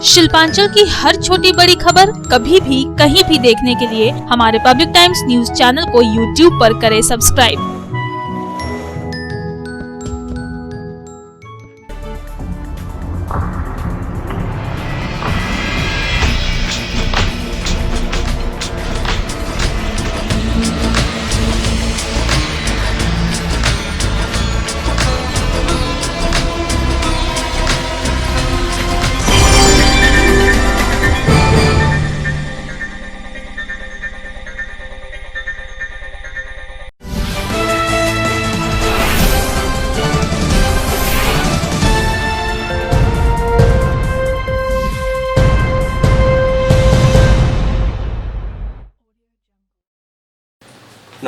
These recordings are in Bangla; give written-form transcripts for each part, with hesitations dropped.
शिल्पांचल की हर छोटी बड़ी खबर कभी भी कहीं भी देखने के लिए हमारे पब्लिक टाइम्स न्यूज चैनल को यूट्यूब पर करें सब्सक्राइब।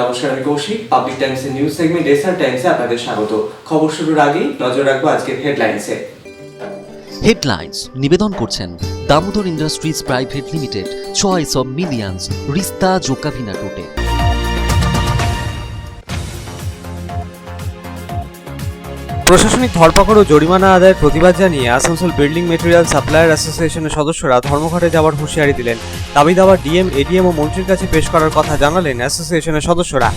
নমস্কার, আমি কৌশিক। পাবলিক টাইমসের নিউজ সেগমেন্ট এসআর টাইমসে আপনাদের স্বাগত। খবর শুরুর আগেই নজর রাখবো আজকের হেডলাইনসে। হেডলাইন্স নিবেদন করছেন Damodar industries private limited, choice of millions, রিস্তা জোকাভিনা টোটে। প্রশাসনিক ধরপাকড় ও জরিমানা আদায়ের প্রতিবাদ জানিয়ে আসানসোল বিল্ডিং মেটেরিয়াল সাপ্লায়ার অ্যাসোসিয়েশনের সদস্যরা ধর্মঘটে যাওয়ার হুঁশিয়ারি দিলেন। দাবি দাওয়া ডিএম, এডিএম ও মন্ত্রীর কাছে পেশ করার কথা জানালেন অ্যাসোসিয়েশনের সদস্যরা।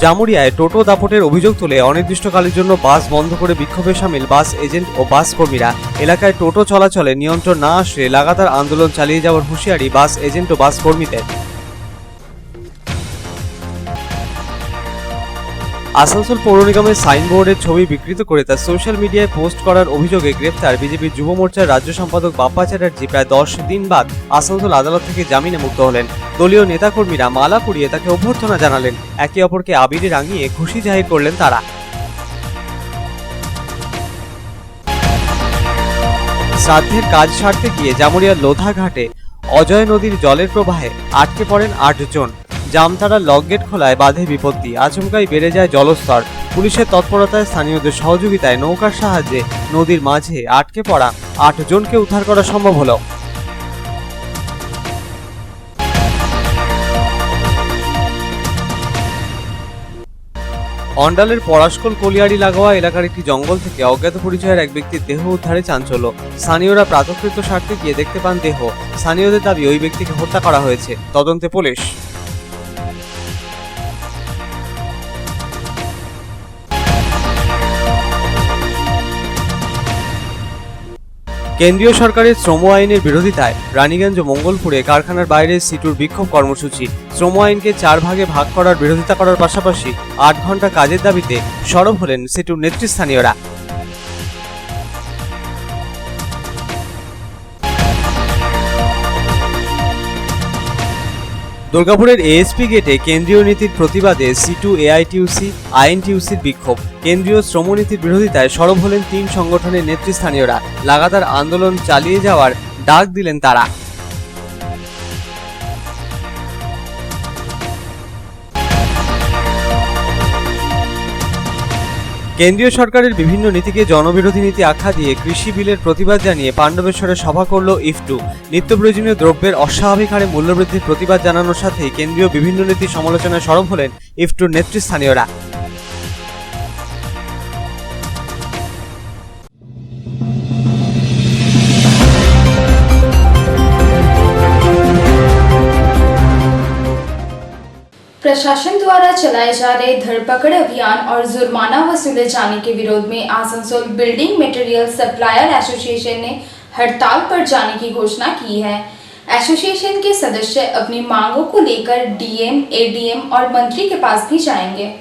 জামুরিয়ায় টোটো দাপটের অভিযোগ তুলে অনির্দিষ্টকালের জন্য বাস বন্ধ করে বিক্ষোভে সামিল বাস এজেন্ট ও বাস কর্মীরা। এলাকায় টোটো চলাচলে নিয়ন্ত্রণ না আসলে লাগাতার আন্দোলন চালিয়ে যাওয়ার হুঁশিয়ারি বাস এজেন্ট ও বাস কর্মীদের। আসানসোল পৌর নিগমের সাইনবোর্ডের ছবি বিকৃত করে তা সোশ্যাল মিডিয়ায় পোস্ট করার অভিযোগে গ্রেফতার বিজেপির যুব মোর্চার রাজ্য সম্পাদক বাপ্পা চ্যাটার্জি। প্রায় 10 দিন বাদ আসানসোল আদালত থেকে জামিনে মুক্ত হলেন। দলীয় নেতাকর্মীরা মালা পরিয়ে তাকে অভ্যর্থনা জানালেন। একে অপরকে আবিরে রাঙিয়ে খুশি জাহির করলেন তারা। শ্রাদ্ধের কাজ সারতে গিয়ে জামুরিয়ার লোধা ঘাটে অজয় নদীর জলের প্রবাহে আটকে পড়েন 8 জন। জামতারা লকগেট খোলায় বাধে বিপত্তি, আচমকাই বেড়ে যায় জলস্তর। পুলিশের তৎপরতায়, স্থানীয়দের সহযোগিতায় নৌকার সাহায্যে নদীর মাঝে আটকে পড়া 8 জনকে উদ্ধার করা সম্ভব হলো। অন্ডালের পরাশকল কলিয়াড়ি লাগোয়া এলাকার একটি জঙ্গল থেকে অজ্ঞাত পরিচয়ের এক ব্যক্তির দেহ উদ্ধারে চাঞ্চল্য। স্থানীয়রা প্রাতকৃত স্বার্থে গিয়ে দেখতে পান দেহ। স্থানীয়দের দাবি ওই ব্যক্তিকে হত্যা করা হয়েছে। তদন্তে পুলিশ। কেন্দ্রীয় সরকারের শ্রম আইনের বিরোধিতায় রানীগঞ্জ ও মঙ্গলপুরে কারখানার বাইরে সিটুর বিক্ষোভ কর্মসূচি। শ্রম আইনকে 4 ভাগে ভাগ করার বিরোধিতা করার পাশাপাশি 8 ঘন্টা কাজের দাবিতে সরব হলেন সিটুর নেতৃস্থানীয়রা। দুর্গাপুরের এএসপি গেটে কেন্দ্রীয় নীতির প্রতিবাদে সিটু, এআইটিউসি, আইএনটিউসির বিক্ষোভ। কেন্দ্রীয় শ্রমনীতির বিরোধিতায় সরব হলেন 3 সংগঠনের নেতৃস্থানীয়রা। লাগাতার আন্দোলন চালিয়ে যাওয়ার ডাক দিলেন তারা। কেন্দ্রীয় সরকারের বিভিন্ন নীতিকে জনবিরোধী নীতি আখ্যা দিয়ে কৃষি বিলের প্রতিবাদ জানিয়ে পাণ্ডবেশ্বরে সভা করল ইফটু। নিত্য প্রয়োজনীয় দ্রব্যের অস্বাভাবিক হারে মূল্যবৃদ্ধির প্রতিবাদ জানানোর সাথেই কেন্দ্রীয় বিভিন্ন নীতি সমালোচনায় সরব হলেন ইফটুর নেতৃস্থানীয়রা। प्रशासन द्वारा चलाए जा रहे धरपकड़ अभियान और जुर्माना वसूले जाने के विरोध में Asansol building material supplier association ने हड़ताल पर जाने की घोषणा की है। एसोसिएशन के सदस्य अपनी मांगों को लेकर डीएम, एडीएम और मंत्री के पास भी जाएंगे।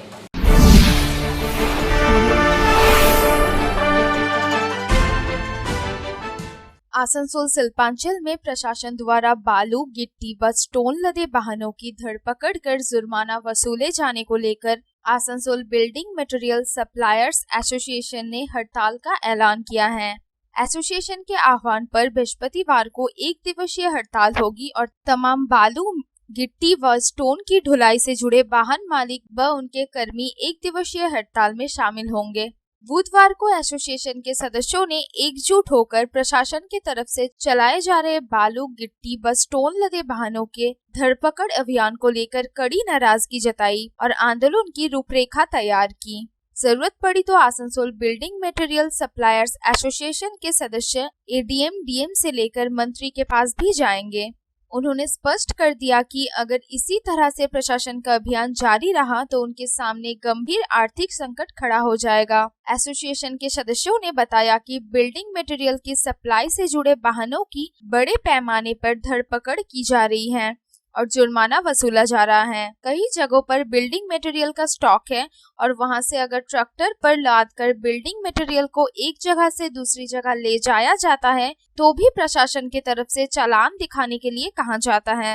आसनसोल शिल्पांचल में प्रशासन द्वारा बालू, गिट्टी व स्टोन लदे वाहनों की धरपकड़ कर जुर्माना वसूले जाने को लेकर Asansol building material suppliers association ने हड़ताल का ऐलान किया है। एसोसिएशन के आह्वान पर बृहस्पतिवार को 1 दिवसीय हड़ताल होगी और तमाम बालू, गिट्टी व स्टोन की ढुलाई से जुड़े वाहन मालिक व उनके कर्मी 1 दिवसीय हड़ताल में शामिल होंगे। बुधवार को एसोसिएशन के सदस्यों ने एकजुट होकर प्रशासन की तरफ से चलाए जा रहे बालू, गिट्टी व स्टोन लदे वाहनों के धरपकड़ अभियान को लेकर कड़ी नाराजगी जताई और आंदोलन की रूपरेखा तैयार की। जरूरत पड़ी तो Asansol building material suppliers association के सदस्य एडीएम, डीएम से लेकर मंत्री के पास भी जाएंगे। उन्होंने स्पष्ट कर दिया कि अगर इसी तरह से प्रशासन का अभियान जारी रहा तो उनके सामने गंभीर आर्थिक संकट खड़ा हो जाएगा। एसोसिएशन के सदस्यों ने बताया कि बिल्डिंग मटेरियल की सप्लाई से जुड़े वाहनों की बड़े पैमाने पर धरपकड़ की जा रही है और जुर्माना वसूला जा रहा है। कई जगहों पर बिल्डिंग मटेरियल का स्टॉक है और वहां से अगर ट्रैक्टर पर लादकर बिल्डिंग मटेरियल को एक जगह से दूसरी जगह ले जाया जाता है तो भी प्रशासन की तरफ से चालान दिखाने के लिए कहा जाता है।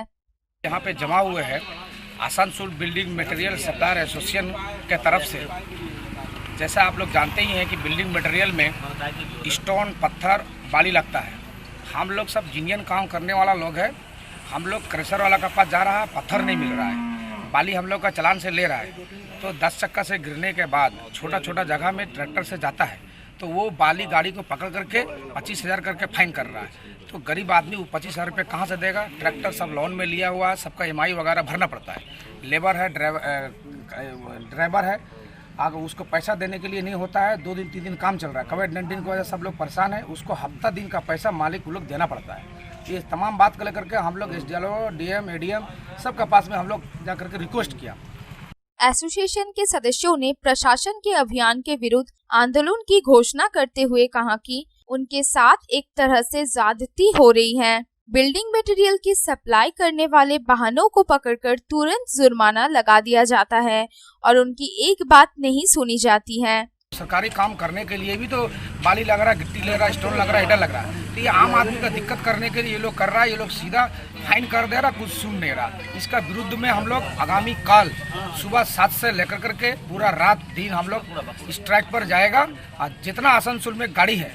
यहाँ पे जमा हुए हैं Asansol building material supplier association के तरफ से। जैसा आप लोग जानते ही हैं कि बिल्डिंग मटेरियल में स्टोन, पत्थर, बाली लगता है। हम लोग सब जीनियन काम करने वाला लोग हैं। हम लोग क्रेशर वाला के पास जा रहा है, पत्थर नहीं मिल रहा है, बाली हम लोग का चालान से ले रहा है। तो 10 चक्का से गिरने के बाद छोटा छोटा जगह में ट्रैक्टर से जाता है तो वो बाली गाड़ी को पकड़ करके 25,000 करके फाइन कर रहा है। तो गरीब आदमी वो 25,000 रुपये कहाँ से देगा? ट्रैक्टर सब लोन में लिया हुआ है, सबका EMI वगैरह भरना पड़ता है। लेबर है, ड्राइवर है, अगर उसको पैसा देने के लिए नहीं होता है, 2 दिन 3 दिन काम चल रहा है। कोविड-19 की वजह से सब लोग परेशान है, उसको हफ्ता दिन का पैसा मालिक को लोग देना पड़ता है। ये तमाम बात को लेकर के हम लोग SDLO, DM, ADM सबका पास में हम लोग जा करके रिक्वेस्ट किया। एसोसिएशन के सदस्यों ने प्रशासन के अभियान के विरुद्ध आंदोलन की घोषणा करते हुए कहा कि उनके साथ एक तरह से ज्यादती हो रही है। बिल्डिंग मटेरियल की सप्लाई करने वाले वाहनों को पकड़कर तुरंत जुर्माना लगा दिया जाता है और उनकी एक बात नहीं सुनी जाती है। सरकारी काम करने के लिए भी तो बाली लग रहा है, गिट्टी लग रहा है, स्टोन लग रहा है, ईटा लग रहा है। तो ये आम आदमी का दिक्कत करने के लिए ये लोग कर रहा है। ये लोग सीधा फाइन कर दे रहा, कुछ सुन नहीं रहा। इसका विरुद्ध में हम लोग आगामी काल सुबह 7 से लेकर करके पूरा रात दिन हम लोग स्ट्राइक पर जाएगा। और जितना आसनसोल में गाड़ी है,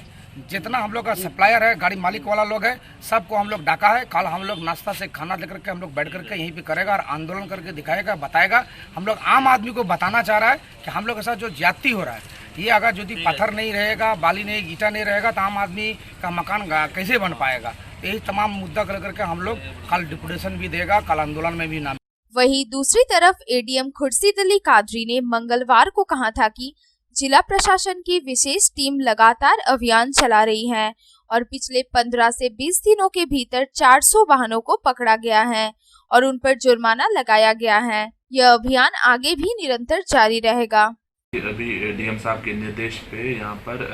जितना हम लोग का सप्लायर है, गाड़ी मालिक वाला लोग है, सबको हम लोग डाका है। कल हम लोग नाश्ता से खाना लेकर के हम लोग बैठ करके यहीं पे करेगा और आंदोलन करके दिखाएगा, बताएगा। हम लोग आम आदमी को बताना चाह रहा है कि हम लोग के साथ जो ज्यादती हो रहा है, ये अगर यदि पत्थर नहीं रहेगा, बाली नहीं, ईटा नहीं रहेगा तो आम आदमी का मकान कैसे बन पाएगा। यही तमाम मुद्दा कर करके हम लोग कल डिपुटेशन भी देगा, कल आंदोलन में भी नाम। वहीं दूसरी तरफ एडीएम खुर्शीद अली कादरी ने मंगलवार को कहा था कि जिला प्रशासन की विशेष टीम लगातार अभियान चला रही है और पिछले 15 से 20 दिनों के भीतर 400 वाहनों को पकड़ा गया है और उन पर जुर्माना लगाया गया है। यह अभियान आगे भी निरंतर जारी रहेगा। अभी डीएम साहब के निर्देश पे यहाँ पर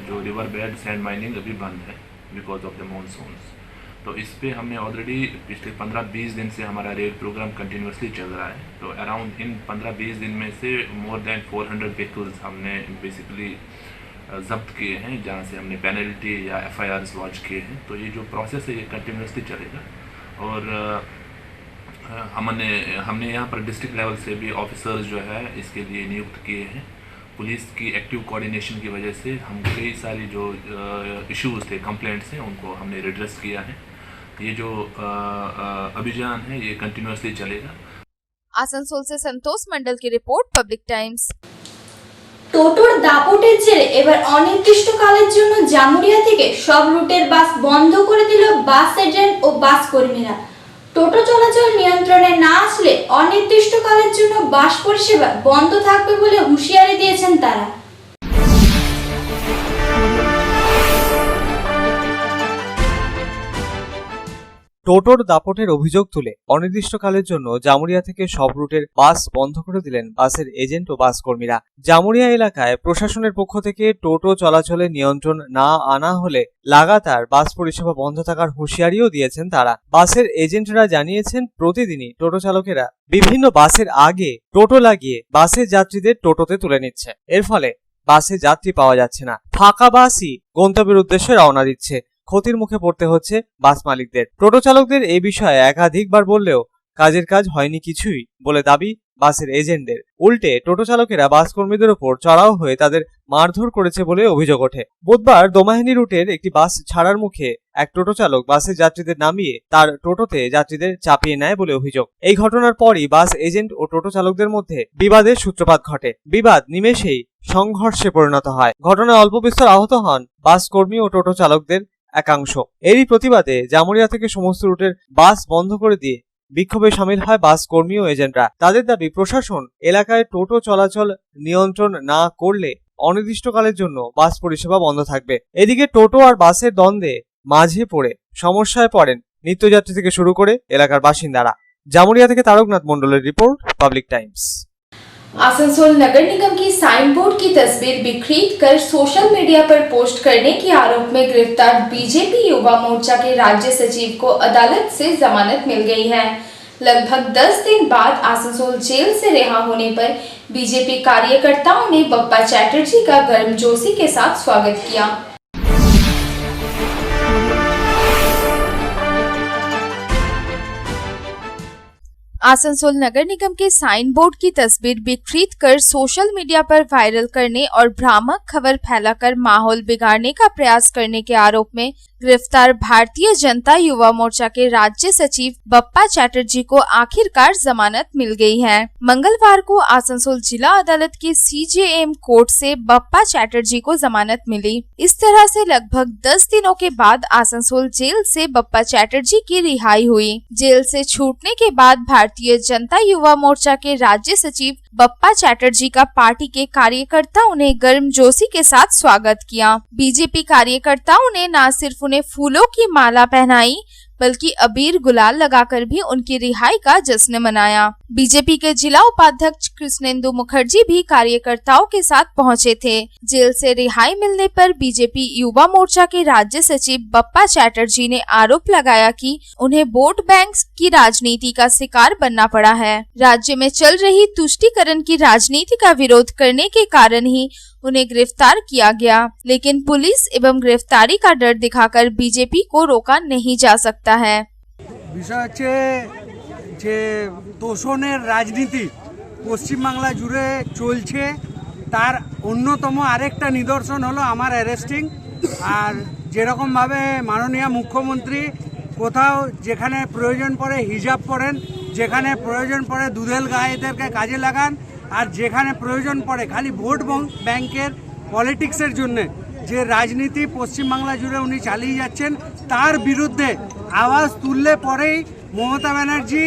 जो रिवर बेड सैंड माइनिंग अभी बंद है बिकॉज ऑफ द मानसून्स। तो इस पे हमने ऑलरेडी पिछले 15-20 दिन से हमारा रेड प्रोग्राम कंटिन्यूसली चल रहा है। तो अराउंड इन 15-20 दिन में से मोर देन 400 व्हीकल्स हमने बेसिकली जब्त किए हैं, जहाँ से हमने पेनल्टी या FIRs लॉन्च किए हैं। तो ये जो प्रोसेस है ये कंटिन्यूसली चलेगा। और हमने यहाँ पर डिस्ट्रिक्ट लेवल से भी ऑफिसर्स जो है इसके लिए नियुक्त किए हैं। पुलिस की एक्टिव कोऑर्डिनेशन की वजह से हम कई सारी जो इश्यूज थे, कंप्लेंट्स हैं, उनको हमने रिड्रेस किया है। ये जो अभियान है ये कंटिन्यूसली चलेगा। आसनसोल से संतोष मंडल की रिपोर्ट, पब्लिक टाइम्स। টোটোর দাপটের জেরে এবার অনির্দিষ্টকালের জন্য জামুরিয়া থেকে সব রুটের বাস বন্ধ করে দিল বাস এজেন্ট ও বাস কর্মীরা। টোটো চলাচল নিয়ন্ত্রণে না আসলে অনির্দিষ্টকালের জন্য বাস পরিষেবা বন্ধ থাকবে বলে হুঁশিয়ারি দিয়েছেন তারা। টোটোর দাপটের অভিযোগ তুলে অনির্দিষ্টকালের জন্য জামুরিয়া থেকে সব রুটের বাস বন্ধ করে দিলেন বাসের এজেন্ট ও বাস কর্মীরা। জামুরিয়া এলাকায় প্রশাসনের পক্ষ থেকে টোটো চলাচলে নিয়ন্ত্রণ না আনা হলে লাগাতার বাস পরিষেবা বন্ধ থাকার হুঁশিয়ারিও দিয়েছেন তারা। বাসের এজেন্টরা জানিয়েছেন প্রতিদিনই টোটো চালকেরা বিভিন্ন বাসের আগে টোটো লাগিয়ে বাসের যাত্রীদের টোটোতে তুলে নিচ্ছে। এর ফলে বাসে যাত্রী পাওয়া যাচ্ছে না, ফাঁকা বাসই গন্তব্যের উদ্দেশ্যে রওনা দিচ্ছে। ক্ষতির মুখে পড়তে হচ্ছে বাস মালিকদের। টোটো চালকদের এই বিষয়ে একাধিকবার বললেও কাজের কাজ হয়নি কিছুই বলে দাবি বাসের এজেন্টদের। উল্টে টোটো চালকেরা বাস কর্মীদের উপর চড়াও হয়ে তাদের মারধর করেছে বলে অভিযোগ ওঠে। বুধবার দোমাহিনী রুটের একটি বাস ছাড়ার মুখে এক টোটো চালক বাসের যাত্রীদের নামিয়ে তার টোটোতে যাত্রীদের চাপিয়ে নেয় বলে অভিযোগ। এই ঘটনার পরই বাস এজেন্ট ও টোটো চালকদের মধ্যে বিবাদের সূত্রপাত ঘটে। বিবাদ নিমেষেই সংঘর্ষে পরিণত হয়। ঘটনায় অল্প বিস্তর আহত হন বাস কর্মী ও টোটো চালকদের একাংশ। এরই প্রতিবাদে জামুরিয়া থেকে সমস্ত রুটের বাস বন্ধ করে দিয়ে বিক্ষোভে সামিল হয় বাস কর্মী ও এজেন্টরা। তাদের দাবি, প্রশাসন এলাকায় টোটো চলাচল নিয়ন্ত্রণ না করলে অনির্দিষ্টকালের জন্য বাস পরিষেবা বন্ধ থাকবে। এদিকে টোটো আর বাসের দ্বন্দ্বে মাঝে পড়ে সমস্যায় পড়েন নিত্যযাত্রী থেকে শুরু করে এলাকার বাসিন্দারা। জামুরিয়া থেকে তারকনাথ মন্ডলের রিपोर्ट, पब्लिक टाइम्स। आसनसोल नगर निगम की साइन बोर्ड की तस्वीर बिखरीद कर सोशल मीडिया पर पोस्ट करने के आरोप में गिरफ्तार बीजेपी युवा मोर्चा के राज्य सचिव को अदालत से जमानत मिल गई है। लगभग 10 दिन बाद आसनसोल जेल से रिहा होने पर बीजेपी कार्यकर्ताओं ने बप्पा चैटर्जी का गर्मजोशी के साथ स्वागत किया। आसनसोल नगर निगम के साइन बोर्ड की तस्वीर बिखरीद कर सोशल मीडिया पर वायरल करने और भ्रामक खबर फैलाकर माहौल बिगाड़ने का प्रयास करने के आरोप में गिरफ्तार भारतीय जनता युवा मोर्चा के राज्य सचिव बप्पा चैटर्जी को आखिरकार जमानत मिल गई है। मंगलवार को आसनसोल जिला अदालत की CJM कोर्ट से बप्पा चैटर्जी को जमानत मिली। इस तरह से लगभग 10 दिनों के बाद आसनसोल जेल से बप्पा चैटर्जी की रिहाई हुई। जेल से छूटने के बाद भारतीय जनता युवा मोर्चा के राज्य सचिव बप्पा चैटर्जी का पार्टी के कार्यकर्ताओं ने गर्मजोशी के साथ स्वागत किया। बीजेपी कार्यकर्ताओं ने न सिर्फ उन्हें फूलों की माला पहनाई बल्कि अबीर गुलाल लगाकर भी उनकी रिहाई का जश्न मनाया। बीजेपी के जिला उपाध्यक्ष कृष्णेंदु मुखर्जी भी कार्यकर्ताओं के साथ पहुंचे थे। जेल से रिहाई मिलने पर बीजेपी युवा मोर्चा के राज्य सचिव बप्पा चैटर्जी ने आरोप लगाया कि उन्हें वोट बैंक की राजनीति का शिकार बनना पड़ा है। राज्य में चल रही तुष्टीकरण की राजनीति का विरोध करने के कारण ही उन्हें गिरफ्तार किया गया, लेकिन पुलिस एवं गिरफ्तारी का डर दिखाकर बीजेपी को रोका नहीं जा सकता है। বিষয় হচ্ছে যে তোষণের রাজনীতি পশ্চিমবাংলা জুড়ে চলছে, তার অন্যতম আরেকটা নিদর্শন হলো আমার অ্যারেস্টিং। আর যেরকমভাবে মাননীয় মুখ্যমন্ত্রী কোথাও যেখানে প্রয়োজন পড়ে হিজাব পরেন, যেখানে প্রয়োজন পড়ে দুধেল গায়েদেরকে কাজে লাগান, আর যেখানে প্রয়োজন পড়ে খালি ভোট ব্যাংকের পলিটিক্সের জন্য যে রাজনীতি পশ্চিমবাংলা জুড়ে উনি চালিয়ে যাচ্ছেন, তার বিরুদ্ধে আওয়াজ তুললে পরেই মমতা ব্যানার্জি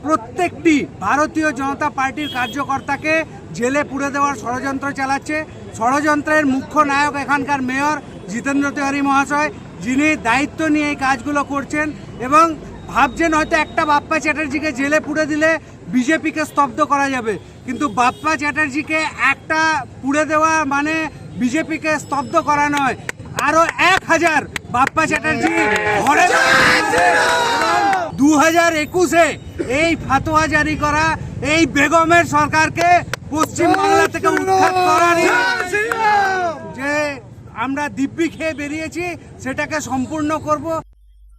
প্রত্যেকটি ভারতীয় জনতা পার্টির কার্যকর্তাকে জেলে পুরে দেওয়ার ষড়যন্ত্র চালাচ্ছে। ষড়যন্ত্রের মুখ্য নায়ক এখানকার মেয়র জিতেন্দ্র তিওয়ারি মহাশয়, যিনি দায়িত্ব নিয়ে এই কাজগুলো করছেন এবং ভাবছেন হয়তো একটা বাপ্পা চ্যাটার্জিকে জেলে পুরে দিলে বিজেপিকে স্তব্ধ করা যাবে, কিন্তু বাপ্পা চ্যাটার্জিকে একটা পুড়ে দেওয়া মানে বিজেপিকে স্তব্ধ করা নয়, আরো 1000 বাপ্পা চ্যাটার্জি ঘরে 2021-এ এই ফাতোয়া জারি করা এই বেগমের সরকারকে পশ্চিমবাংলা থেকে উৎখাত করারই যে আমরা দিব্যি খেয়ে বেরিয়েছি সেটাকে সম্পূর্ণ করব।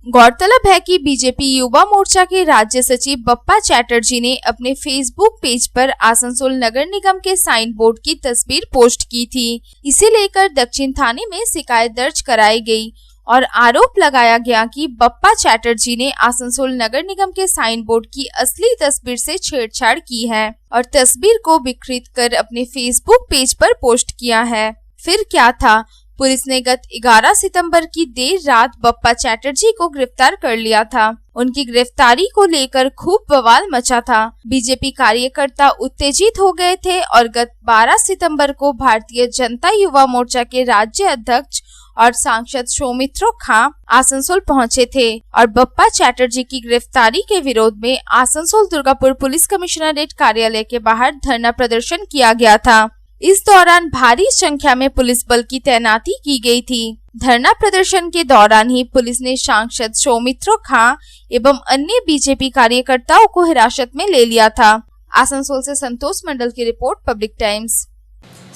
गौरतलब है कि बीजेपी युवा मोर्चा के राज्य सचिव बप्पा चैटर्जी ने अपने फेसबुक पेज पर आसनसोल नगर निगम के साइन बोर्ड की तस्वीर पोस्ट की थी। इसे लेकर दक्षिण थाने में शिकायत दर्ज कराई गई और आरोप लगाया गया कि बप्पा चैटर्जी ने आसनसोल नगर निगम के साइन बोर्ड की असली तस्वीर से छेड़छाड़ की है और तस्वीर को बिखरीद कर अपने फेसबुक पेज पर पोस्ट किया है। फिर क्या था, पुलिस ने गत 11 सितंबर की देर रात बप्पा चैटर्जी को गिरफ्तार कर लिया था। उनकी गिरफ्तारी को लेकर खूब बवाल मचा था। बीजेपी कार्यकर्ता उत्तेजित हो गए थे और गत 12 सितंबर को भारतीय जनता युवा मोर्चा के राज्य अध्यक्ष और सांसद सौमित्र खां आसनसोल पहुंचे थे और बप्पा चैटर्जी की गिरफ्तारी के विरोध में आसनसोल दुर्गापुर पुलिस कमिश्नरेट कार्यालय के बाहर धरना प्रदर्शन किया गया था। इस दौरान भारी संख्या में पुलिस बल की तैनाती की गई थी। धरना प्रदर्शन के दौरान ही पुलिस ने सांसद सौमित्र खां एवं अन्य बीजेपी कार्यकर्ताओं को हिरासत में ले लिया था। आसनसोल से संतोष मंडल की रिपोर्ट, पब्लिक टाइम्स।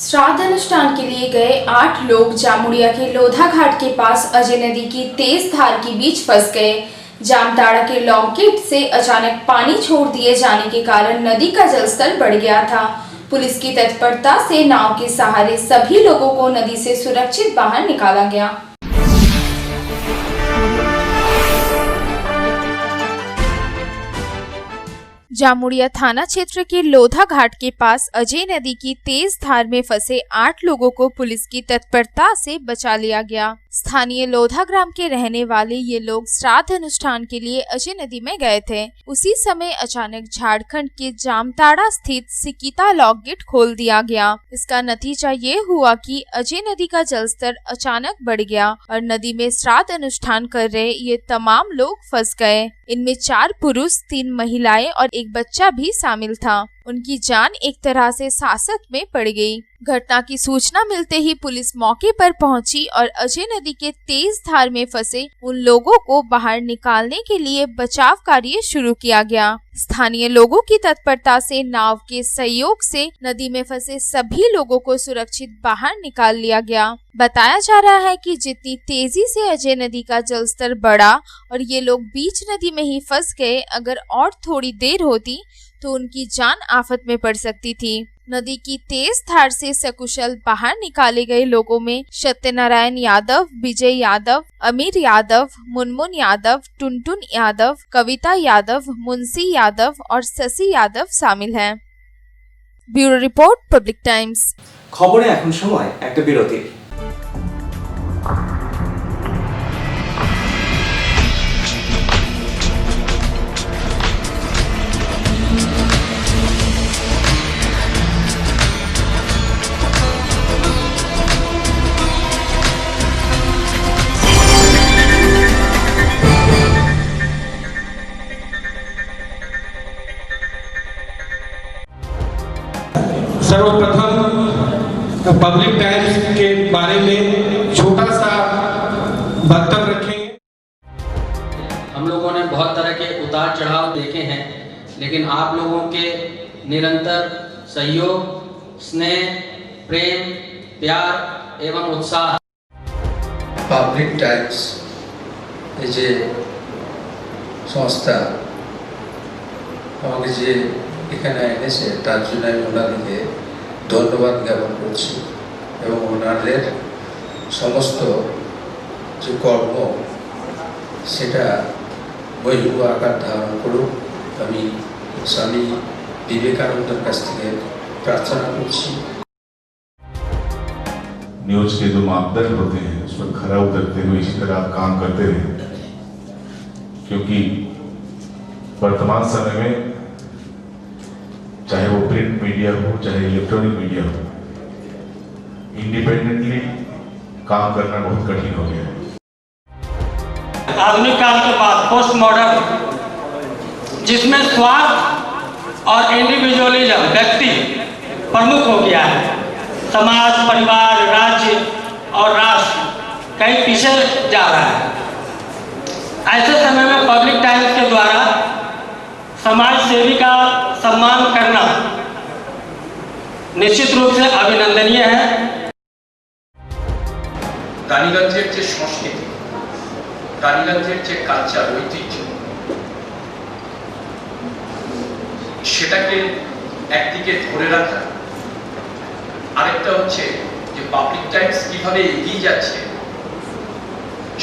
श्राद्ध अनुष्ठान के लिए गए 8 लोग जामुड़िया के लोधा घाट के पास अजय नदी की तेज धार के बीच फंस गए। जामताड़ा के लॉन्ग गेट से अचानक पानी छोड़ दिए जाने के कारण नदी का जलस्तर बढ़ गया था। पुलिस की तत्परता से नाव के सहारे सभी लोगों को नदी से सुरक्षित बाहर निकाला गया। जामुड़िया थाना क्षेत्र के लोधा घाट के पास अजय नदी की तेज धार में फंसे 8 लोगों को पुलिस की तत्परता से बचा लिया गया। स्थानीय लोधा ग्राम के रहने वाले ये लोग श्राद्ध अनुष्ठान के लिए अजय नदी में गए थे। उसी समय अचानक झारखंड के जामताड़ा स्थित सिकिता लॉक गेट खोल दिया गया। इसका नतीजा ये हुआ कि अजय नदी का जलस्तर अचानक बढ़ गया और नदी में श्राद्ध अनुष्ठान कर रहे ये तमाम लोग फंस गए। इनमें 4 पुरुष, 3 महिलाएं और एक बच्चा भी शामिल था। उनकी जान एक तरह से सांसत में पड़ गई। घटना की सूचना मिलते ही पुलिस मौके पर पहुंची और अजय नदी के तेज धार में फंसे उन लोगों को बाहर निकालने के लिए बचाव कार्य शुरू किया गया। स्थानीय लोगों की तत्परता से नाव के सहयोग से नदी में फंसे सभी लोगों को सुरक्षित बाहर निकाल लिया गया। बताया जा रहा है कि जितनी तेजी से अजय नदी का जलस्तर बढ़ा और ये लोग बीच नदी में ही फंस गए, अगर और थोड़ी देर होती तो उनकी जान आफत में पड़ सकती थी। नदी की तेज धार से सकुशल बाहर निकाले गए लोगों में सत्यनारायण यादव, विजय यादव, अमीर यादव, मुनमुन यादव, टुनटुन यादव, कविता यादव, मुंशी यादव और शशि यादव शामिल हैं। Bureau report, public times. খবরে এখন সময় একটা বিরতি। सर्वप्रथम पब्लिक टाइम्स के बारे में छोटा सा वक्तव्य रखेंगे। हम लोगों ने बहुत तरह के उतार चढ़ाव देखे हैं, लेकिन आप लोगों के निरंतर सहयोग, स्नेह, प्रेम, प्यार एवं उत्साह পাবলিক টাইমস এই যে সংস্থা আমাকে যে এখানে এনেছে তার জন্য আমি ওনাদেরকে ধন্যবাদ জ্ঞাপন করছি এবং ওনাদের সমস্ত যে কর্ম সেটা বহির্ভূত আকার ধারণ করুক আমি স্বামী বিবেকানন্দের কাছ থেকে প্রার্থনা করছি। न्यूज के जो मापदंड होते हैं उस पर खरा उतरते हुए इसी तरह आप काम करते रहे, क्योंकि वर्तमान समय में चाहे वो प्रिंट मीडिया हो चाहे इलेक्ट्रॉनिक मीडिया हो, इंडिपेंडेंटली काम करना बहुत कठिन हो गया है। आधुनिक काल के बाद पोस्ट मॉडर्न, जिसमें स्वार्थ और इंडिविजुअलिज्म व्यक्ति प्रमुख हो गया है, समाज, परिवार, राज्य और राष्ट्र कहीं पीछे जा रहा है। ऐसे समय में पब्लिक टाइम्स के द्वारा समाज सेवी का सम्मान करना निश्चित रूप से अभिनंदनीय है। রানীগঞ্জের যে সংস্কৃতি, রানীগঞ্জের যে কালচার, ঐতিহ্য, সেটাকে একদিকে ধরে রাখা, আরেকটা হচ্ছে যে পাবলিক টাইমস কিভাবে এগিয়ে যাচ্ছে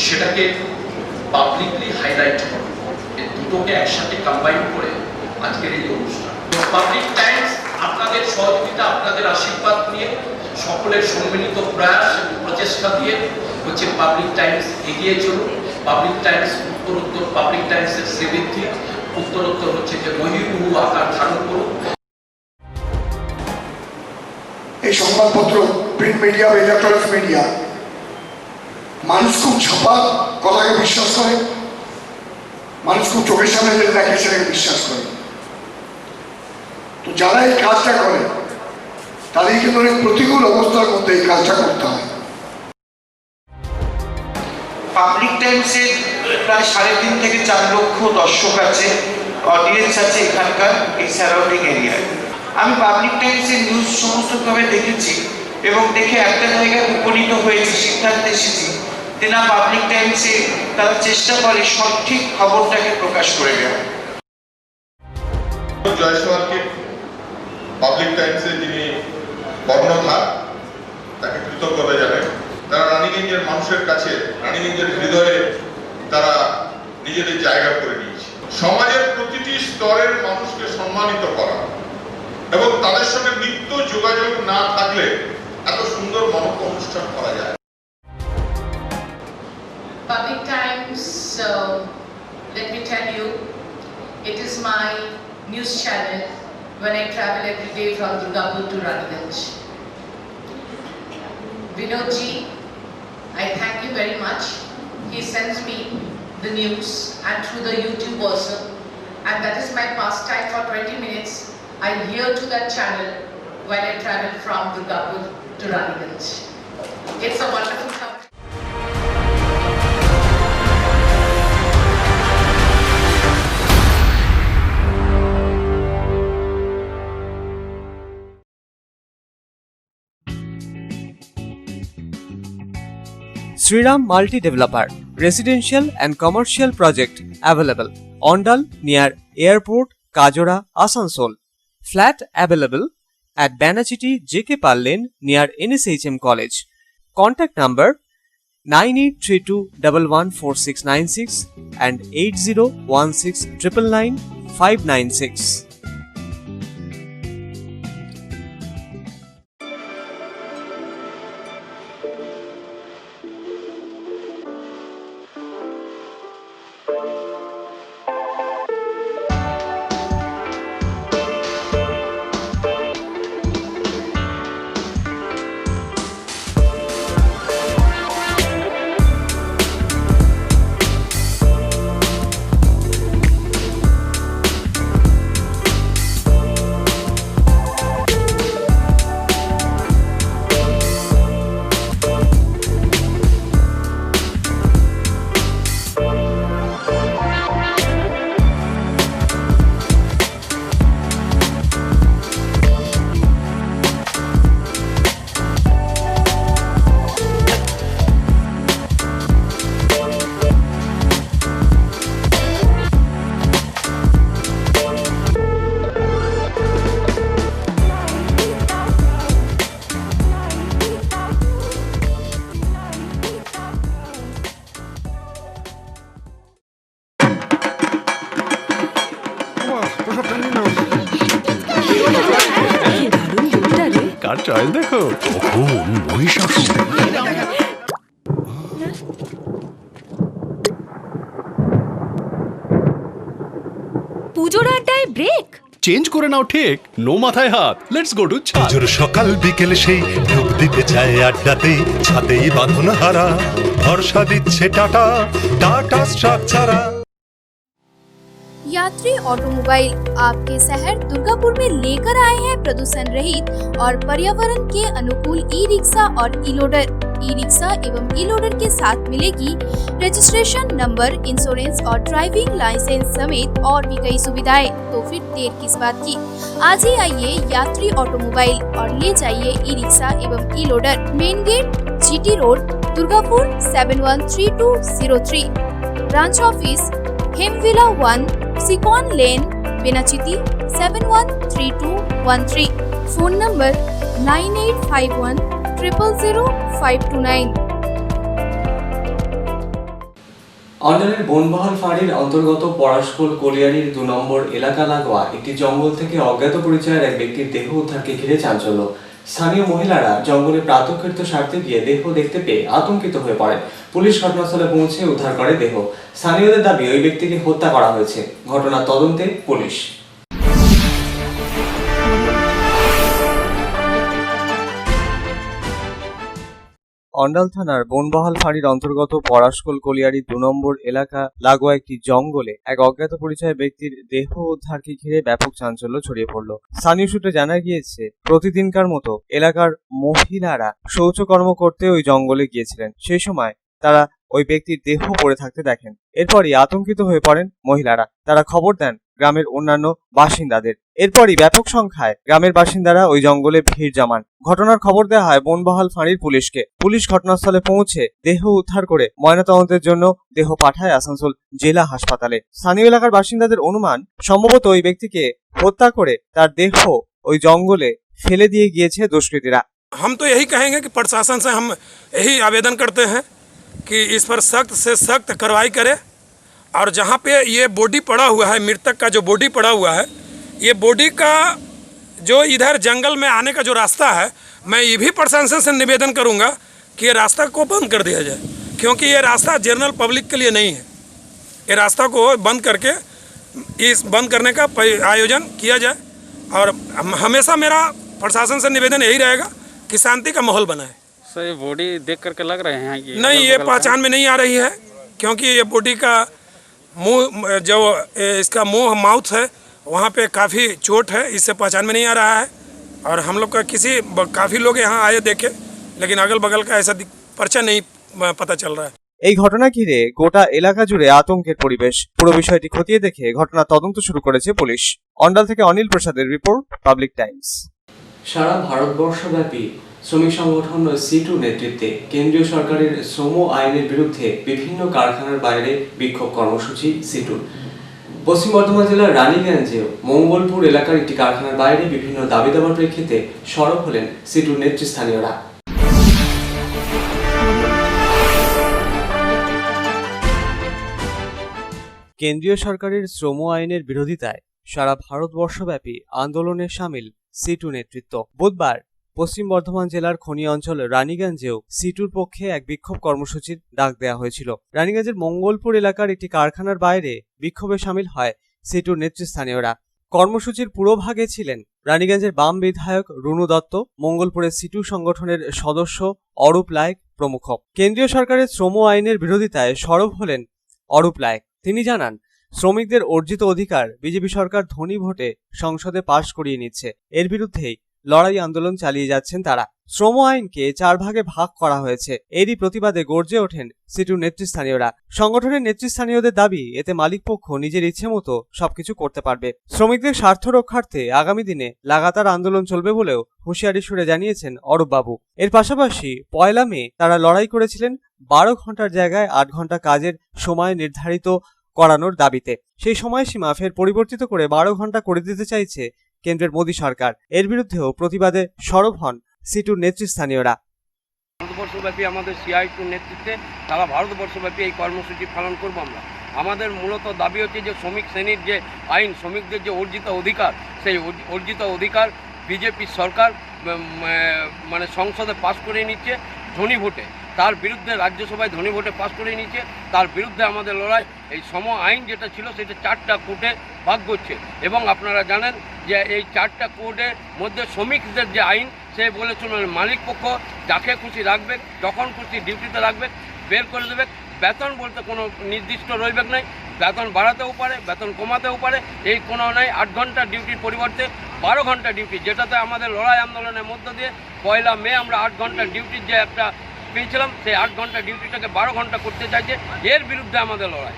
সেটাকে পাবলিকলি হাইলাইট করা, এই দুটোকে একসাথে কম্বাইন করে আজকের এই অনুষ্ঠান। পাবলিক টাইমস আপনাদের সহযোগিতা, আপনাদের আশীর্বাদ নিয়ে, সকলের সম্মিলিত প্রয়াস প্রচেষ্টা দিয়ে হচ্ছে পাবলিক টাইমস এগিয়ে চলুন। পাবলিক টাইমস উত্তরোত্তর, পাবলিক টাইমসের শ্রীবৃদ্ধি উত্তরোত্তর হচ্ছে যে বহির্ভূত আকার ধারণ করুন। এই সংবাদপত্র, প্রিন্ট মিডিয়া বা ইলেকট্রনিক মিডিয়া, মানুষ খুব ছাপা কথাকে বিশ্বাস করে, মানুষ খুব চোখের সামনে যেটা দেখে সেটাকে বিশ্বাস করে। তো যারা এই কাজটা করে তাদের কিন্তু অনেক প্রতিকূল অবস্থার মধ্যে এই কাজটা করতে হয়। পাবলিক টাইমসের প্রায় 3.5 থেকে 4 লক্ষ দর্শক আছে, অডিয়েন্স আছে এখানকার এই সারাউন্ডিং এরিয়ায়। আমি পাবলিক টাইমসের নিউজ সমস্তভাবে দেখেছি এবং দেখে একটা জায়গায় উপনীত হয়েছি, সিদ্ধান্তে এসেছি যে না, পাবলিক টাইমসে তারা চেষ্টা করে সঠিক খবরটাকে প্রকাশ করে দেওয়া। জয়সওয়ালকে পাবলিক টাইমসে যিনি কর্ণধার তাকে কৃতজ্ঞতা জানাই। তারা রানীগঞ্জের মানুষের কাছে, রানীগঞ্জের হৃদয়ে তারা নিজেদের জায়গা করে নিয়েছে। সমাজের প্রতিটি স্তরের মানুষকে সম্মানিত করা এবং তাদের সঙ্গে নিত্য যোগাযোগ না থাকলে এত সুন্দর মনজ্ঞ অনুষ্ঠান করা যায়। Public Times, let me tell you, it is my news channel when I travel every day from Durgapur to Raniganj. Vinodji, I thank you very much. He sends me the news and through the YouTube also, and that is my pastime for 20 minutes. I hear to that channel when I travel from Durgapur to Raniganj. It's a wonderful company. Sriram Multi Developer, residential and commercial project available. Ondal near Airport, Kajora, Asansol. Flat available at Banachiti JK Pal Lane near NSHM College. Contact number 9832114696 and 8016999596. Car choice দেখো, মহিষাসুর। পুজোর আড্ডায় ব্রেক চেঞ্জ করে নাও ঠিক, নো মাথায় হাত। লেটস গো টু ছাদ। পুজোর সকাল বিকেল সেই ডুব দিতে চায় আড্ডাতেই, ছাদেই বাঁধন হারা ভরসা দিচ্ছে টাটা, টাটা স্ট্রাকচারা। यात्री ऑटोमोबाइल आपके शहर दुर्गापुर में लेकर आए हैं प्रदूषण रहित और पर्यावरण के अनुकूल ई रिक्शा और ई लोडर। ई रिक्शा एवं ई लोडर के साथ मिलेगी रजिस्ट्रेशन नंबर, इंश्योरेंस और ड्राइविंग लाइसेंस समेत और भी कई सुविधाएं। तो फिर देर किस बात की, आज ही आइए यात्री ऑटोमोबाइल और ले जाइए ई रिक्शा एवं e loader. Main gate, GT road, Durgapur 713203। Branch office Himvila 1, सिकॉन लेन, बेनाचिती 713213। Phone number 9851000529। অন্ডালের বনবহাল ফাঁড়ির অন্তর্গত পরাশখোল কলিয়ারির 2 নম্বর এলাকা লাগোয়া একটি জঙ্গল থেকে অজ্ঞাত পরিচয়ের এক ব্যক্তির দেহ উদ্ধারকে ঘিরে চাঞ্চল্য। স্থানীয় মহিলারা জঙ্গলে প্রাতঃকৃত্য সারতে গিয়ে দেহ দেখতে পেয়ে আতঙ্কিত হয়ে পড়েন। পুলিশ ঘটনাস্থলে পৌঁছে উদ্ধার করে দেহ। স্থানীয়দের দাবি ওই ব্যক্তিকে হত্যা করা হয়েছে। ঘটনার তদন্তে পুলিশ। অন্ডাল থানার বনবহাল ফাঁড়ির অন্তর্গত পরাশখোল কলিয়ারি 2 নম্বর এলাকা লাগোয়া একটি জঙ্গলে এক অজ্ঞাত পরিচয় ব্যক্তির দেহ উদ্ধারকে ঘিরে ব্যাপক চাঞ্চল্য ছড়িয়ে পড়ল। স্থানীয় সূত্রে জানা গিয়েছে, প্রতিদিনকার মতো এলাকার মহিলারা শৌচকর্ম করতে ওই জঙ্গলে গিয়েছিলেন। সেই সময় তারা ওই ব্যক্তির দেহ পড়ে থাকতে দেখেন। এরপরই আতঙ্কিত হয়ে পড়েন মহিলারা। তারা খবর দেন গ্রামের অন্যান্য বাসিন্দাদের। এরপরই ব্যাপক সংখ্যায় গ্রামের বাসিন্দারা ওই জঙ্গলে ভিড় জমান। ঘটনার খবর দেওয়া হয় বনবহাল ফাঁড়ির পুলিশকে। পুলিশ ঘটনাস্থলে পৌঁছে দেহ উদ্ধার করে ময়নাতদন্তের জন্য দেহ পাঠায় আসানসোল জেলা হাসপাতালে। স্থানীয় এলাকার বাসিন্দাদের অনুমান, সম্ভবত ওই ব্যক্তিকে হত্যা করে তার দেহ ওই জঙ্গলে ফেলে দিয়ে গিয়েছে দুষ্কৃতীরা। हम तो यही कहेंगे कि प्रशासन से हम यही आवेदन करते हैं कि इस पर सख्त से सख्त कार्रवाई करे और जहाँ पे ये बॉडी पड़ा हुआ है, मृतक का जो बॉडी पड़ा हुआ है, ये बॉडी का जो इधर जंगल में आने का जो रास्ता है, मैं ये भी प्रशासन से निवेदन करूँगा कि ये रास्ता को बंद कर दिया जाए, क्योंकि ये रास्ता जनरल पब्लिक के लिए नहीं है। ये रास्ता को बंद करके इस बंद करने का आयोजन किया जाए और हमेशा मेरा प्रशासन से निवेदन यही रहेगा कि शांति का माहौल बनाए। सर ये बॉडी देख करके लग रहे हैं कि नहीं, ये पहचान में नहीं आ रही है, क्योंकि ये बॉडी का मुंह जो इसका मुंह माउथ है वहाँ पे काफ़ी चोट है, इससे पहचान में नहीं आ रहा है। और हम लोग का काफ़ी लोग यहाँ आए देखे, लेकिन अगल बगल का ऐसा पर्चा नहीं पता चल रहा है। এই ঘটনা ঘিরে গোটা এলাকা জুড়ে আতঙ্কের পরিবেশ। পুরো বিষয়টি খতিয়ে দেখে ঘটনা তদন্ত শুরু করেছে পুলিশ। অন্ডাল থেকে অনিল প্রসাদের রিপোর্ট, পাবলিক টাইমস। সারা ভারতবর্ষব্যাপী শ্রমিক সংগঠন সিটু নেতৃত্বে কেন্দ্রীয় সরকারের শ্রম আইনের বিরুদ্ধে বিভিন্ন কারখানার বাইরে বিক্ষোভ কর্মসূচি সিটুর। পশ্চিম বর্ধমান জেলার রানীগঞ্জেও মঙ্গলপুর এলাকার একটি কারখানার বাইরে বিভিন্ন দাবি দাবার প্রেক্ষিতে সরব হলেন সিটুর নেতৃস্থানীয়রা। কেন্দ্রীয় সরকারের শ্রম আইনের বিরোধিতায় সারা ভারতবর্ষব্যাপী আন্দোলনে সামিল সিটু নেতৃত্ব। বুধবার পশ্চিম বর্ধমান জেলার খনি অঞ্চল রানীগঞ্জেও সিটুর পক্ষে এক বিক্ষোভ কর্মসূচির ডাক দেওয়া হয়েছিল। রানীগঞ্জের মঙ্গলপুর এলাকার একটি কারখানার বাইরে বিক্ষোভে সামিল হয় সিটুর নেতৃস্থানীয়রা। কর্মসূচির পুরোভাগে ছিলেন রানীগঞ্জের বাম বিধায়ক রুনু দত্ত, মঙ্গলপুরের সিটু সংগঠনের সদস্য অরূপ লায়েক প্রমুখ। কেন্দ্রীয় সরকারের শ্রম আইনের বিরোধিতায় সরব হলেন অরূপ লায়েক। তিনি জানান, শ্রমিকদের অর্জিত অধিকার বিজেপি সরকার ধনী ভোটে সংসদে পাশ করিয়ে নিচ্ছে। এর বিরুদ্ধেই লড়াই আন্দোলন চালিয়ে যাচ্ছেন তারা। শ্রম আইনকে 4 ভাগে ভাগ করা হয়েছে। এরই প্রতিবাদে গর্জে ওঠেন সিটুর নেতৃস্থানীয়রা। সংগঠনের নেতৃস্থানীয়দের দাবি, এতে মালিকপক্ষ নিজের ইচ্ছে মতো সবকিছু করতে পারবে। শ্রমিকদের স্বার্থ রক্ষার্থে আগামী দিনে লাগাতার আন্দোলন চলবে বলেও হুঁশিয়ারি সুরে জানিয়েছেন অরূপ বাবু। এর পাশাপাশি 1 মে তারা লড়াই করেছিলেন 12 ঘন্টার জায়গায় 8 ঘন্টা কাজের সময় নির্ধারিত করানোর দাবিতে। সেই সময়সীমা ফের পরিবর্তিত করে 12 ঘন্টা করে দিতে চাইছে কেন্দ্রের মোদী সরকার। এর বিরুদ্ধেও প্রতিবাদে সরব হন সিটুর নেতৃস্থানীয়রা। ভারতবর্ষব্যাপী আমাদের সিআইটির নেতৃত্বে সারা ভারতবর্ষব্যাপী এই কর্মসূচি পালন করব আমরা। আমাদের মূলত দাবি হচ্ছে যে শ্রমিক শ্রেণীর যে আইন, শ্রমিকদের যে অর্জিত অধিকার, সেই অর্জিত অধিকার বিজেপি সরকার মানে সংসদে পাশ করে নিচ্ছে ধনী ভোটে। তার বিরুদ্ধে রাজ্যসভায় ধনী ভোটে পাশ করে নিচ্ছে। তার বিরুদ্ধে আমাদের লড়াই। এই শ্রম আইন যেটা ছিল সেটা 4টা কোর্টে ভাগ করছে এবং আপনারা জানেন যে এই 4টা কোর্টের মধ্যে শ্রমিকদের যে আইন, সে বলেছিল মালিক পক্ষ যাকে খুশি রাখবে, যখন খুশি ডিউটিতে রাখবে, বের করে দেবে। বেতন বলতে কোনো নির্দিষ্ট রইবে নাই। বেতন বাড়াতেও পারে, বেতন কমাতেও পারে, এই কোনো নাই। 8 ঘন্টা ডিউটির পরিবর্তে 12 ঘন্টা ডিউটি, যেটাতে আমাদের লড়াই আন্দোলনের মধ্য দিয়ে 1 মে আমরা 8 ঘন্টা ডিউটির যে একটা পেয়েছিলাম, সেই 8 ঘন্টা ডিউটিটাকে 12 ঘন্টা করতে চাইছে। এর বিরুদ্ধে আমাদের লড়াই।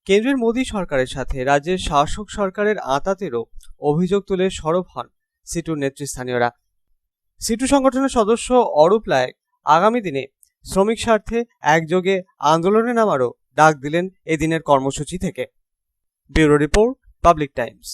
কেন্দ্রের মোদী সরকারের সাথে রাজ্যের শাসক সরকারের আঁতাতেরও অভিযোগ তুলে সরব হন সিটুর নেতৃস্থানীয়রা। সিটু সংগঠনের সদস্য অরূপ লায়েক আগামী দিনে শ্রমিক স্বার্থে একযোগে আন্দোলনে নামারও ডাক দিলেন এদিনের কর্মসূচি থেকে। Bureau report, public Times.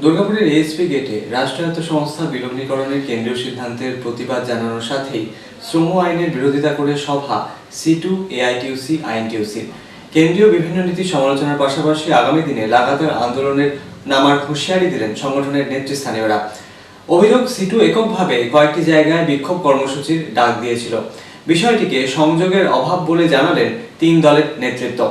দুর্গাপুরের এএসপি গেটে রাষ্ট্রায়ত্ত সংস্থা বিলগ্নীকরণের কেন্দ্রীয় সিদ্ধান্তের প্রতিবাদ জানানোর সাথেই শ্রম আইনের বিরোধিতা করে সভা সিটু, এআইটিউসি, আইএনটিউসির। কেন্দ্রীয় বিভিন্ন নীতির সমালোচনার পাশাপাশি আগামী দিনে লাগাতার আন্দোলনের নামার হুঁশিয়ারি দিলেন সংগঠনের নেতৃস্থানীয়রা। অভিযোগ, সিটু এককভাবে কয়েকটি জায়গায় বিক্ষোভ কর্মসূচির ডাক দিয়েছিল। বিষয়টিকে সংযোগের অভাব বলে জানালেন 3 দলের নেতৃত্ব।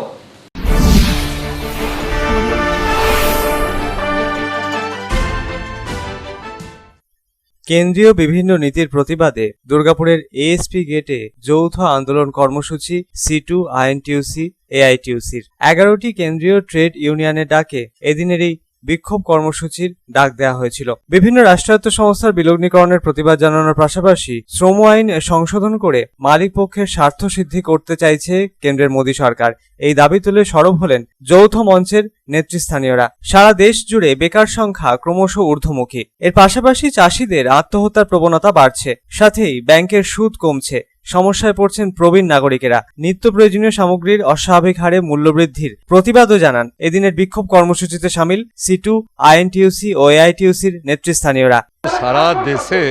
কেন্দ্রীয় বিভিন্ন নীতির প্রতিবাদে দুর্গাপুরের এএসপি গেটে যৌথ আন্দোলন কর্মসূচি সিটু, আইএনটিউসি, এআইটিউসির। 11টি কেন্দ্রীয় ট্রেড ইউনিয়নের ডাকে এদিনের এই বিক্ষোভ কর্মসূচির ডাক দেওয়া হয়েছিল। বিভিন্ন রাষ্ট্রায়ত্ত সংস্থার বিলগ্নীকরণের প্রতিবাদ জানানোর পাশাপাশি শ্রম আইন সংশোধন করে মালিক পক্ষের স্বার্থ সিদ্ধি করতে চাইছে কেন্দ্রের মোদী সরকার। এই দাবি তুলে সরব হলেন যৌথ মঞ্চের নেতৃস্থানীয়রা। সারা দেশ জুড়ে বেকার সংখ্যা ক্রমশ ঊর্ধ্বমুখী। এর পাশাপাশি চাষিদের আত্মহত্যার প্রবণতা বাড়ছে, সাথেই ব্যাংকের সুদ কমছে। সমস্যায় পড়ছেন প্রবীণ নাগরিকেরা। নিত্য প্রয়োজনীয় সামগ্রীর অস্বাভাবিক হারে মূল্যবৃদ্ধির প্রতিবাদও জানান এদিনের বিক্ষোভ কর্মসূচিতে সামিল সিটু, আইএনটিইউসি ও এআইটিইউসির নেতৃস্থানীয়রা। সারা দেশে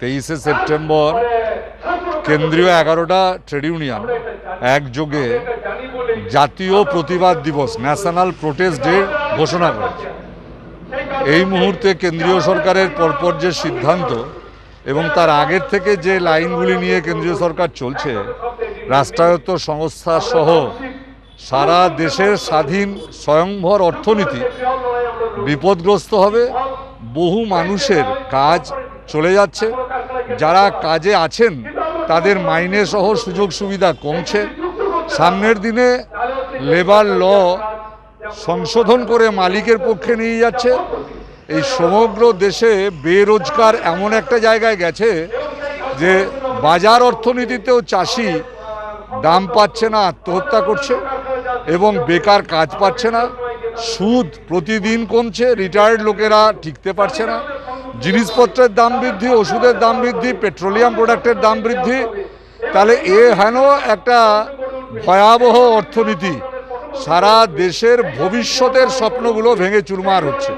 23শে সেপ্টেম্বর কেন্দ্রীয় 11টা ট্রেড ইউনিয়ন একযোগে জাতীয় প্রতিবাদ দিবস ন্যাশনাল প্রোটেস্ট ডে ঘোষণা করেছে। এই মুহূর্তে কেন্দ্রীয় সরকারের পরপর যে সিদ্ধান্ত এবং তার আগের থেকে যে লাইনগুলি নিয়ে কেন্দ্রীয় সরকার চলছে, রাষ্ট্রায়ত্ত সংস্থা সহ সারা দেশের স্বাধীন স্বয়ংভর অর্থনীতি বিপদগ্রস্ত হবে। বহু মানুষের কাজ চলে যাচ্ছে, যারা কাজে আছেন তাদের মাইনে সহ সুযোগ সুবিধা কমছে। সামনের দিনে লেবার ল সংশোধন করে মালিকের পক্ষে নিয়ে যাচ্ছে। এই সমগ্র দেশে বেরোজগার এমন একটা জায়গায় গেছে যে বাজার অর্থনীতিতেও চাষি দাম পাচ্ছে না, আত্মহত্যা করছে এবং বেকার কাজ পাচ্ছে না। সুদ প্রতিদিন কমছে, রিটায়ার্ড লোকেরা টিকতে পারছে না। জিনিসপত্রের দাম বৃদ্ধি, ওষুধের দাম বৃদ্ধি, পেট্রোলিয়াম প্রোডাক্টের দাম বৃদ্ধি। তাহলে হেন একটা ভয়াবহ অর্থনীতি, সারা দেশের ভবিষ্যতের স্বপ্নগুলো ভেঙে চুরমার হচ্ছে।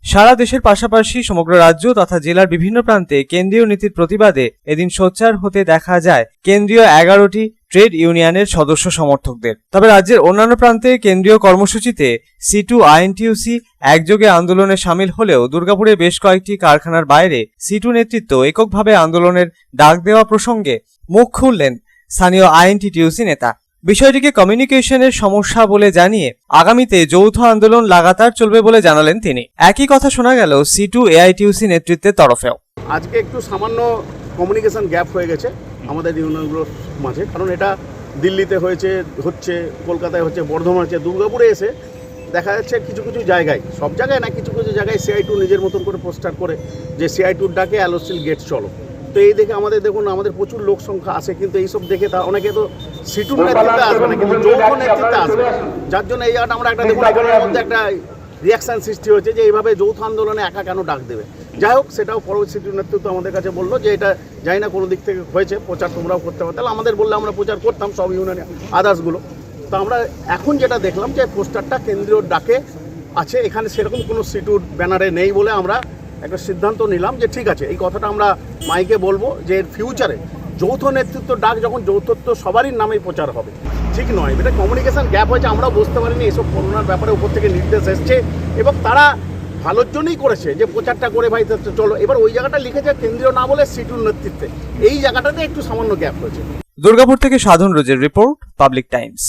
সারা দেশের পাশাপাশি সমগ্র রাজ্য তথা জেলার বিভিন্ন প্রান্তে কেন্দ্রীয় নীতির প্রতিবাদে এদিন সোচ্চার হতে দেখা যায় কেন্দ্রীয় 11টি ট্রেড ইউনিয়নের সদস্য সমর্থকদের। তবে রাজ্যের অন্যান্য প্রান্তে কেন্দ্রীয় কর্মসূচিতে সিটু, আইএনটিইউসি একযোগে আন্দোলনে সামিল হলেও দুর্গাপুরে বেশ কয়েকটি কারখানার বাইরে সিটু নেতৃত্ব এককভাবে আন্দোলনের ডাক দেওয়া প্রসঙ্গে মুখ খুললেন স্থানীয় আইএনটিইউসি নেতা। বিষয়টিকে কমিউনিকেশনের সমস্যা বলে জানিয়ে আগামীতে যৌথ আন্দোলন লাগাতার চলবে বলে জানালেন তিনি। একই কথা শোনা গেল সিটু এআইটিইউসি নেতৃত্বের তরফেও। আজকে একটু সামান্য কমিউনিকেশন গ্যাপ হয়ে গেছে আমাদের ইউনিয়নগুলোর মাঝে, কারণ এটা দিল্লিতে হচ্ছে, কলকাতায় হচ্ছে, বর্ধমান হচ্ছে, দুর্গাপুরে এসে দেখা যাচ্ছে কিছু কিছু জায়গায়, সব জায়গায় না, কিছু কিছু জায়গায় CI2 নিজের মতন করে পোস্টার করে যে CI2 ডাকে অ্যালোস্টিল গেট চলো। তো এই দেখে দেখুন আমাদের প্রচুর লোক সংখ্যা আছে, কিন্তু এইসব দেখে তা অনেকে তো সিটুর নেতৃত্বে আসবে না, কিন্তু যৌথ নেতৃত্বে আসবে। যার জন্য এই জায়গাটা আমরা একটা দেখুন এখানের মধ্যে একটা রিয়াকশান সৃষ্টি হয়েছে যে এইভাবে যৌথ আন্দোলনে একা কেন ডাক দেবে। যাই হোক, সেটাও পরবর্তী সিটুর নেতৃত্ব আমাদের কাছে বললো যে এটা জানি না কোনো দিক থেকে হয়েছে, প্রচার তোমরাও করতে পারো। তাহলে আমাদের বললে আমরা প্রচার করতাম সব ইউনিয়নে আদার্সগুলো। তো আমরা এখন যেটা দেখলাম যে পোস্টারটা কেন্দ্রীয় ডাকে আছে, এখানে সেরকম কোনো সিটুর ব্যানারে নেই বলে আমরা একটা সিদ্ধান্ত নিলাম যে ঠিক আছে, এই কথাটা আমরা মাইকে বলবো যে এর ফিউচারে যৌথ নেতৃত্ব ডাক যখন যৌথত্ব সবারই নামেই প্রচার হবে। ঠিক নয়, এটা কমিউনিকেশন গ্যাপ হয়েছে, আমরাও বুঝতে পারিনি। এসব করোনার ব্যাপারে উপর থেকে নির্দেশ এসছে এবং তারা ভালোর জন্যই করেছে যে প্রচারটা করে ভাই চলো। এবার ওই জায়গাটা লিখেছে কেন্দ্রীয় না বলে সিটুর নেতৃত্বে, এই জায়গাটাতে একটু সামান্য গ্যাপ হয়েছে। দুর্গাপুর থেকে সাধন রোজের রিপোর্ট, পাবলিক টাইমস।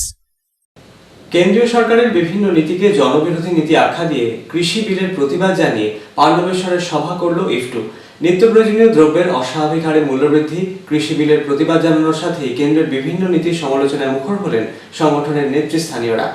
কেন্দ্রীয় সরকারের বিভিন্ন নীতিকে জনবিরোধী নীতি আখ্যা দিয়ে কৃষি বিলের প্রতিবাদ জানিয়ে পাণ্ডবেশ্বরের সভা করল ইফটু। নিত্য প্রয়োজনীয় দ্রব্যের অস্বাভাবিক হারে মূল্যবৃদ্ধি, কৃষি বিলের প্রতিবাদ জানানোর সাথে কেন্দ্রের বিভিন্ন নীতির সমালোচনায় মুখর হলেন সংগঠনের নেতৃস্থানীয়রা।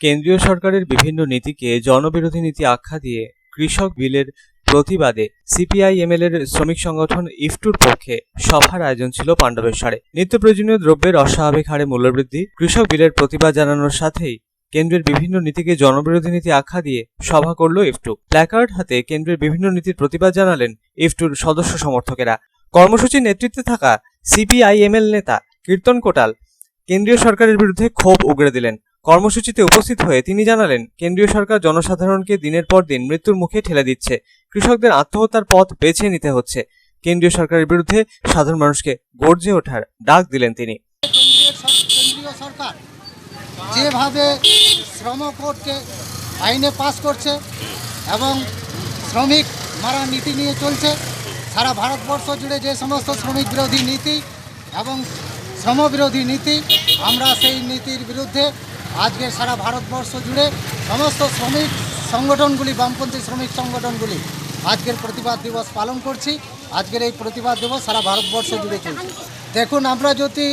কেন্দ্রীয় সরকারের বিভিন্ন নীতিকে জনবিরোধী নীতি আখ্যা দিয়ে কৃষক বিলের প্রতিবাদে CPIML এর শ্রমিক সংগঠন ইফটুর পক্ষে সভার আয়োজন ছিল পাণ্ডবেশ্বরে। নিত্য প্রয়োজনীয় দ্রব্যের অস্বাভাবিক হারে মূল্যবৃদ্ধি, কৃষক বিলের প্রতিবাদ জানানোর সাথেই কেন্দ্রের বিভিন্ন নীতিকে জনবিরোধী নীতি আখ্যা দিয়ে সভা করল ইফটু। প্ল্যাকার্ড হাতে কেন্দ্রের বিভিন্ন নীতির প্রতিবাদ জানালেন ইফটুর সদস্য সমর্থকেরা। কর্মসূচির নেতৃত্বে থাকা CPIML নেতা কীর্তন কোটাল কেন্দ্রীয় সরকারের বিরুদ্ধে ক্ষোভ উগড়ে দিলেন। কর্মসূচিতে উপস্থিত হয়ে তিনি জানালেন, কেন্দ্রীয় সরকার জনসাধারণকে দিনের পর দিন মৃত্যুর মুখে ঠেলে দিচ্ছে, কৃষকদের আত্মহত্যার পথ বেছে নিতে হচ্ছে। কেন্দ্রীয় সরকারের বিরুদ্ধে সাধারণ মানুষকে গর্জে ওঠার ডাক দিলেন তিনি। কেন্দ্রীয় সরকার যেভাবে শ্রম কোডকে আইনে পাস করছে এবং শ্রমিক মারা নীতি নিয়ে চলছে, সারা ভারতবর্ষ জুড়ে যে সমস্ত শ্রমিক বিরোধী নীতি এবং শ্রমবিরোধী নীতি, আমরা সেই নীতির বিরুদ্ধে আজকে সারা ভারতবর্ষ জুড়ে সমস্ত শ্রমিক সংগঠনগুলি, বামপন্থী শ্রমিক সংগঠনগুলি আজকের প্রতিবাদ দিবস পালন করছি। আজকের এই প্রতিবাদ দিবস সারা ভারতবর্ষ জুড়ে চলছে। দেখুন, আমরা যদি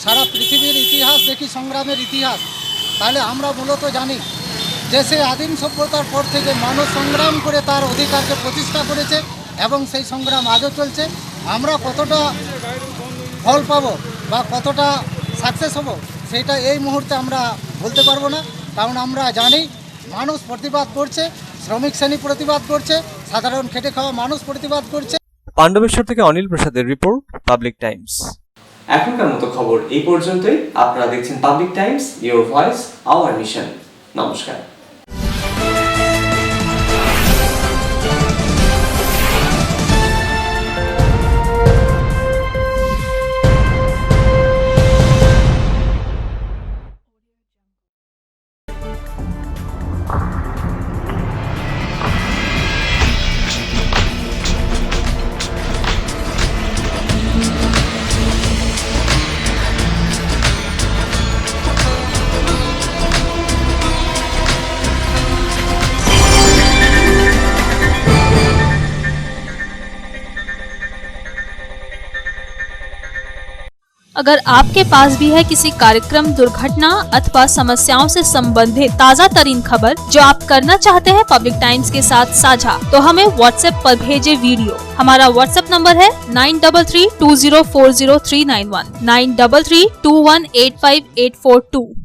সারা পৃথিবীর ইতিহাস দেখি, সংগ্রামের ইতিহাস, তাহলে আমরা মূলত জানি যে সেই আদিম সভ্যতার পর থেকে মানুষ সংগ্রাম করে তার অধিকারকে প্রতিষ্ঠা করেছে এবং সেই সংগ্রাম আজও চলছে। আমরা কতটা ফল পাবো বা কতটা সাকসেস হব সেটা এই মুহূর্তে আমরা বলতে পারবো না, কারণ আমরা জানি মানুষ প্রতিবাদ করছে, শ্রমিক শ্রেণী প্রতিবাদ করছে, সাধারণ খেটে খাওয়া মানুষ প্রতিবাদ করছে। পাণ্ডবেশ্বর থেকে অনিল প্রসাদের রিপোর্ট, পাবলিক টাইমস। এখনকার মতো খবর এই পর্যন্তই। আপনারা দেখছেন public Times, your voice hour mission. নমস্কার। अगर आपके पास भी है किसी कार्यक्रम, दुर्घटना अथवा समस्याओं से संबंधित ताज़ा तरीन खबर जो आप करना चाहते हैं पब्लिक टाइम्स के साथ साझा, तो हमें व्हाट्सएप पर भेजे वीडियो। हमारा व्हाट्सएप नंबर है 9332040391 9332185842।